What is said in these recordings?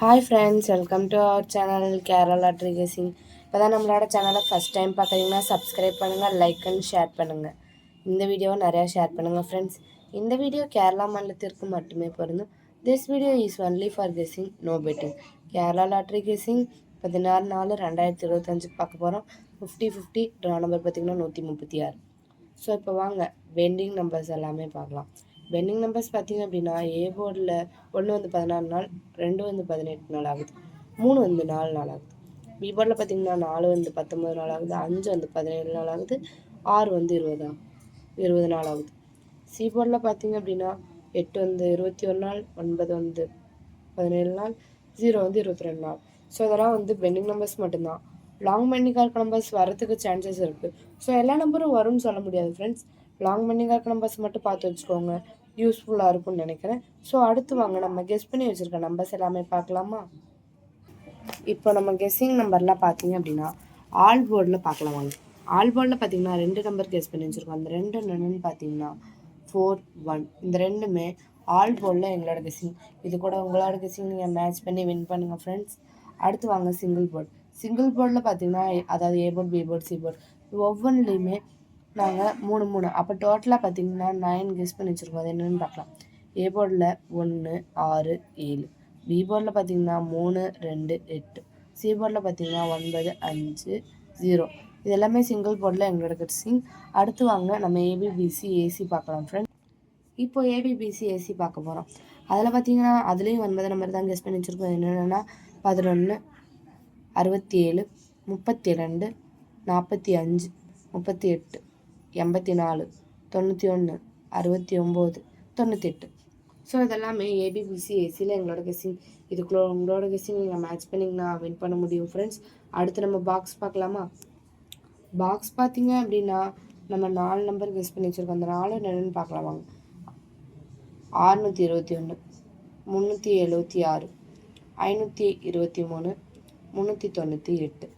Hi friends, welcome to our channel Kerala lottery guessing. இப்போ தான் நம்மளோட சேனலை ஃபஸ்ட் டைம் பார்க்குறீங்கன்னா சப்ஸ்கிரைப் பண்ணுங்கள், லைக் அண்ட் ஷேர் பண்ணுங்கள். இந்த வீடியோவை நிறையா ஷேர் பண்ணுங்கள் ஃப்ரெண்ட்ஸ். இந்த வீடியோ கேரளா மாநிலத்திற்கு மட்டுமே பொருந்தும். This video is only for guessing, no betting. Kerala lottery guessing 16/4/2025 பார்க்க போகிறோம். 50/50 ட்ரா நம்பர் பார்த்திங்கன்னா 136. ஸோ இப்போ வாங்க பெண்டிங் நம்பர்ஸ் எல்லாமே பார்க்கலாம். பெண்டிங் நம்பர்ஸ் பார்த்திங்க அப்படின்னா ஏ போர்டில் 1 வந்து 16 நாள், 2 வந்து 18 நாள் ஆகுது, 3 வந்து 4 நாள் ஆகுது. பி போர்டில் பார்த்திங்கன்னா 4 வந்து 19 நாள் ஆகுது, 5 வந்து 17 நாள் ஆகுது, 6 வந்து 20 நாள் ஆகுது. சி போர்டில் பார்த்திங்க அப்படின்னா 8 வந்து 21 நாள், 9 வந்து 17 நாள், 0 வந்து 22 நாள். ஸோ இதெல்லாம் வந்து பெண்டிங் நம்பர்ஸ் மட்டும்தான். லாங் பெண்டிங்காக இருக்க நம்பர்ஸ் வரதுக்கு சான்சஸ் இருக்குது. ஸோ எல்லா நம்பரும் வரும்னு சொல்ல முடியாது ஃப்ரெண்ட்ஸ். லாங் பெண்டிங்காக இருக்க நம்பர்ஸ் மட்டும் பார்த்து வச்சுக்கோங்க, யூஸ்ஃபுல்லாக இருக்கும்னு நினைக்கிறேன். ஸோ அடுத்து வாங்க நம்ம கெஸ் பண்ணி வச்சுருக்க நம்பர்ஸ் எல்லாமே பார்க்கலாமா? இப்போ நம்ம கெஸ்ஸிங் நம்பர்லாம் பார்த்தீங்க அப்படின்னா ஆல் போர்டில் பார்க்கலாம் வாங்க. ஆல் போர்டில் பார்த்தீங்கன்னா 2 நம்பர் கெஸ் பண்ணி வச்சுருக்கோம். அந்த 2 என்னென்னு பார்த்தீங்கன்னா 4, 1. இந்த ரெண்டுமே ஆல் போர்டில் எங்களோட கெஸ்ஸிங். இது கூட உங்களோட கெஸ்ஸிங் நீங்கள் மேட்ச் பண்ணி வின் பண்ணுங்கள் ஃப்ரெண்ட்ஸ். அடுத்து வாங்க சிங்கிள் போர்டு. சிங்கிள் போர்டில் பார்த்தீங்கன்னா அதாவது A board, B board, C board ஒவ்வொன்றுலேயுமே நாங்கள் 3 அப்போ டோட்டலாக பார்த்தீங்கன்னா 9 கெஸ் பண்ணி வச்சுருக்கோம். அது என்னென்னு பார்க்கலாம். ஏ போர்டில் 1, 6, 7. பி போர்டில் பார்த்தீங்கன்னா 3, 2, 8. சி போர்டில் பார்த்தீங்கன்னா 9, 5, 0. இது எல்லாமே சிங்கிள் போர்டில் எங்களோட கெஸ்ஸிங். அடுத்து வாங்க நம்ம ஏபிபிசி ஏசி பார்க்கலாம் ஃப்ரெண்ட்ஸ். இப்போ ஏபிபிசி ஏசி பார்க்க போகிறோம். அதில் பார்த்தீங்கன்னா அதுலேயும் 9 நம்பர் தான் கெஸ் பண்ணி வச்சுருக்கோம். என்னென்னா 11, 67, 32, 45, 38, 84, 91, 69, 98. ஸோ இதெல்லாமே ஏபிபிசி ஏசியில் எங்களோட கெஸ்ஸிங். இதுக்குள்ள உங்களோட கெஸ்ஸிங் நீங்கள் மேட்ச் பண்ணிங்கன்னா வின் பண்ண முடியும் ஃப்ரெண்ட்ஸ். அடுத்து நம்ம பாக்ஸ் பார்க்கலாமா? பாக்ஸ் பார்த்தீங்க அப்படின்னா நம்ம 4 நம்பர் கெஸ் பண்ணி வச்சுருக்கோம். அந்த 4 என்னென்னு பார்க்கலாம் வாங்க. 621, 376, 523, 398.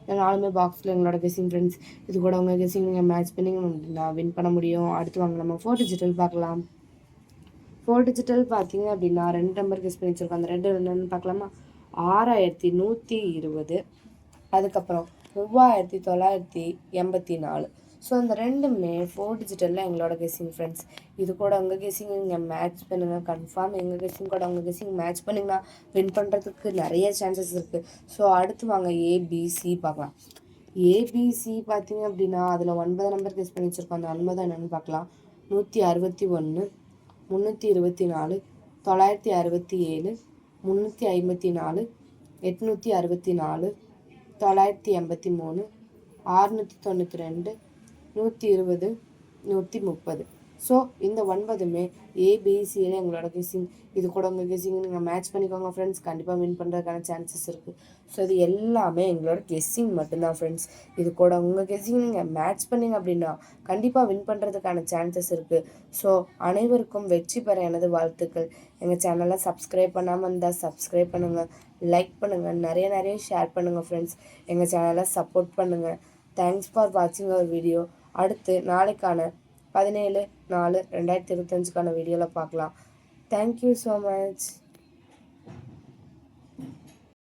இந்த 4மே பாக்ஸில் எங்களோட கெஸ்ஸிங் ஃப்ரெண்ட்ஸ். இது கூட உங்கள் கெஸ்ஸிங் நீங்கள் மேட்ச் பண்ணி நான் வின் பண்ண முடியும். அடுத்து வாங்க நம்ம 4 டிஜிட்டல் பார்க்கலாம். 4 டிஜிட்டல் பார்த்தீங்க அப்படின்னா 2 நம்பர் கெஸ் பண்ணி வச்சுருக்கோம். அந்த 2 என்னென்னு பார்க்கலாமா? 6120, அதுக்கப்புறம் 3984. ஸோ இந்த ரெண்டுமே 4 டிஜிட்டலில் எங்களோட கெஸ்ஸிங் ஃப்ரெண்ட்ஸ். இது கூட உங்கள் கெஸ்ஸிங் நீங்கள் மேட்ச் பண்ணுங்கள். கன்ஃபார்ம் எங்கள் கெஸ்ஸிங் கூட உங்கள் கெஸ்ஸிங் மேட்ச் பண்ணிங்கன்னா வின் பண்ணுறதுக்கு நிறைய சான்சஸ் இருக்குது. ஸோ அடுத்து வாங்க ஏபிசி பார்க்கலாம். ஏபிசி பார்த்தீங்க அப்படின்னா அதில் 9 நம்பர் கெஸ் பண்ணி வச்சுருக்கோம். அந்த 9 என்னென்னு பார்க்கலாம். 161, 324, 967, 354, 864, 983, 692, 120, 130. ஸோ இந்த 9மே ஏபிசியில் எங்களோட கெஸ்ஸிங். இது கூட உங்கள் கெஸ்ஸிங் நீங்கள் மேட்ச் பண்ணிக்கோங்க ஃப்ரெண்ட்ஸ். கண்டிப்பாக வின் பண்ணுறதுக்கான சான்சஸ் இருக்குது. ஸோ இது எல்லாமே எங்களோட கெஸ்ஸிங் மட்டும்தான் ஃப்ரெண்ட்ஸ். இது கூட உங்கள் கெஸ்ஸிங் நீங்கள் மேட்ச் பண்ணிங்க அப்படின்னா கண்டிப்பாக வின் பண்ணுறதுக்கான சான்சஸ் இருக்குது. ஸோ அனைவருக்கும் வெற்றி பெற எனது வாழ்த்துக்கள். எங்கள் சேனலை சப்ஸ்கிரைப் பண்ணாமல் இருந்தால் சப்ஸ்கிரைப் பண்ணுங்கள், லைக் பண்ணுங்கள், நிறைய ஷேர் பண்ணுங்கள் ஃப்ரெண்ட்ஸ். எங்கள் சேனலை சப்போர்ட் பண்ணுங்கள். தேங்க்ஸ் ஃபார் வாட்சிங் அவர் வீடியோ. அடுத்து நாளைக்கான 17/4/2025 வீடியோவில் பார்க்கலாம். Thank you so much.